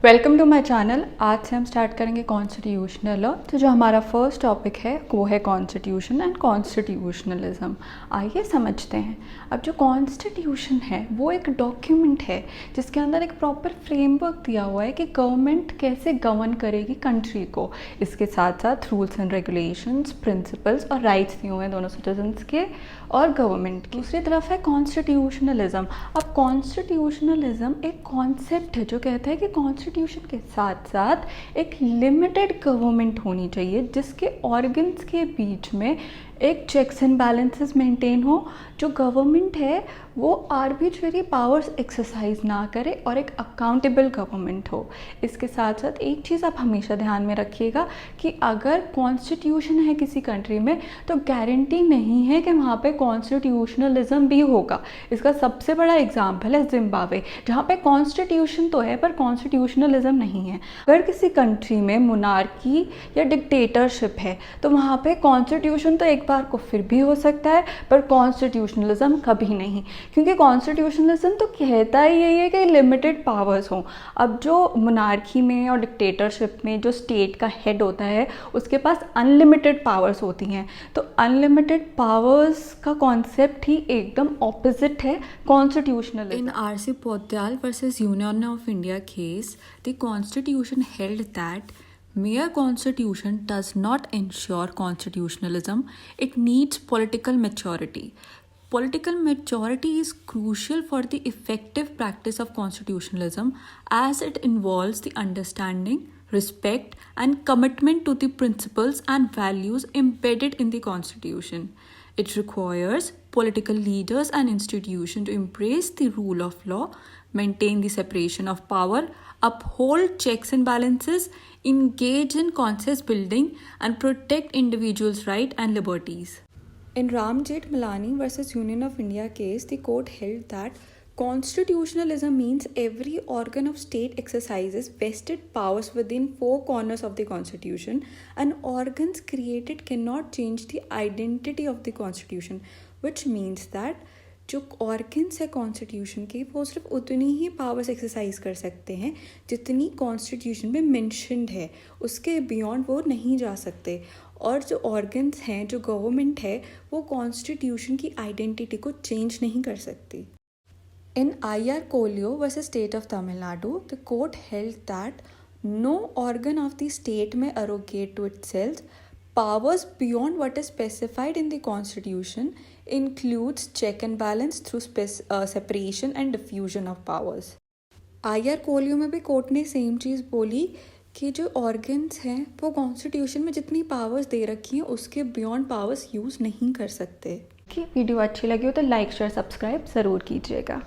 Welcome to my channel. आज से हम स्टार्ट करेंगे कॉन्स्टिट्यूशनल लॉ। तो जो हमारा फर्स्ट टॉपिक है वो है कॉन्स्टिट्यूशन एंड कॉन्स्टिट्यूशनलिज्म। आइए समझते हैं। अब जो कॉन्स्टिट्यूशन है वो एक डॉक्यूमेंट है जिसके अंदर एक प्रॉपर फ्रेमवर्क दिया हुआ है कि गवर्नमेंट कैसे गवर्न करेगी कंट्री को। इसके साथ साथ रूल्स एंड रेगुलेशंस, प्रिंसिपल्स और राइट्स दिए हुए हैं दोनों सिटीजन्स के और गवर्नमेंट की। दूसरी तरफ है कॉन्स्टिट्यूशनलिज्म। अब कॉन्स्टिट्यूशनलिज्म एक कॉन्सेप्ट है जो कहता है कि कॉन्स्टिट्यूशन के साथ साथ एक लिमिटेड गवर्नमेंट होनी चाहिए जिसके ऑर्गन्स के बीच में एक चेक्स एंड बैलेंसेस मेंटेन हो। जो गवर्नमेंट है वो आर्बिट्रेरी पावर्स एक्सरसाइज ना करे और एक अकाउंटेबल गवर्नमेंट हो। इसके साथ साथ एक चीज़ आप हमेशा ध्यान में रखिएगा कि अगर कॉन्स्टिट्यूशन है किसी कंट्री में तो गारंटी नहीं है कि वहाँ पे कॉन्स्टिट्यूशनलिज्म भी होगा। इसका सबसे बड़ा एग्जाम्पल है जिम्बाब्वे, जहाँ पे कॉन्स्टिट्यूशन तो है पर कॉन्स्टिट्यूशनलिज्म नहीं है। अगर किसी कंट्री में मोनार्की या डिक्टेटरशिप है तो वहाँ पे कॉन्स्टिट्यूशन तो एक बार को फिर भी हो सकता है पर कॉन्स्टिट्यूशनलिज्म कभी नहीं, क्योंकि कॉन्स्टिट्यूशनलिज्म तो कहता ही यही है कि लिमिटेड पावर्स हों। अब जो मोनार्की में और डिक्टेटरशिप में जो स्टेट का हेड होता है उसके पास अनलिमिटेड पावर्स होती हैं। तो अनलिमिटेड पावर्स का कॉन्सेप्ट ही एकदम ऑपोजिट है constitutionalism. In R.C. Podyal versus Union of India case, the Constitution held that mere constitution does not ensure constitutionalism. It needs political maturity. Political maturity is crucial for the effective practice of constitutionalism as it involves the understanding, respect, and commitment to the principles and values embedded in the Constitution. It requires political leaders and institutions to embrace the rule of law, maintain the separation of power, uphold checks and balances, engage in consensus building, and protect individuals' rights and liberties. In Ram Jethmalani versus Union of India case, the court held that constitutionalism means every organ of state exercises vested powers within four corners of the constitution, and organs created cannot change the identity of the constitution, which means that जो organs है constitution के वो सिर्फ उतनी ही powers exercise कर सकते हैं जितनी कॉन्स्टिट्यूशन में मेंशन्ड है, उसके बियॉन्ड वो नहीं जा सकते। और जो ऑर्गन्स हैं, जो गवर्नमेंट है, वो कॉन्स्टिट्यूशन की आइडेंटिटी को चेंज नहीं कर सकती। In I.R. Kolio versus State of Tamil Nadu, the court held that no organ of the state may arrogate to itself powers beyond what is specified in the constitution, includes check and balance through separation and diffusion of powers. I.R. Kolio में भी court ने same चीज़ बोली कि जो organs हैं वो constitution में जितनी पावर्स दे रखी हैं उसके बियॉन्ड पावर्स यूज़ नहीं कर सकते। कि वीडियो अच्छी लगी हो तो लाइक शेयर सब्सक्राइब ज़रूर कीजिएगा।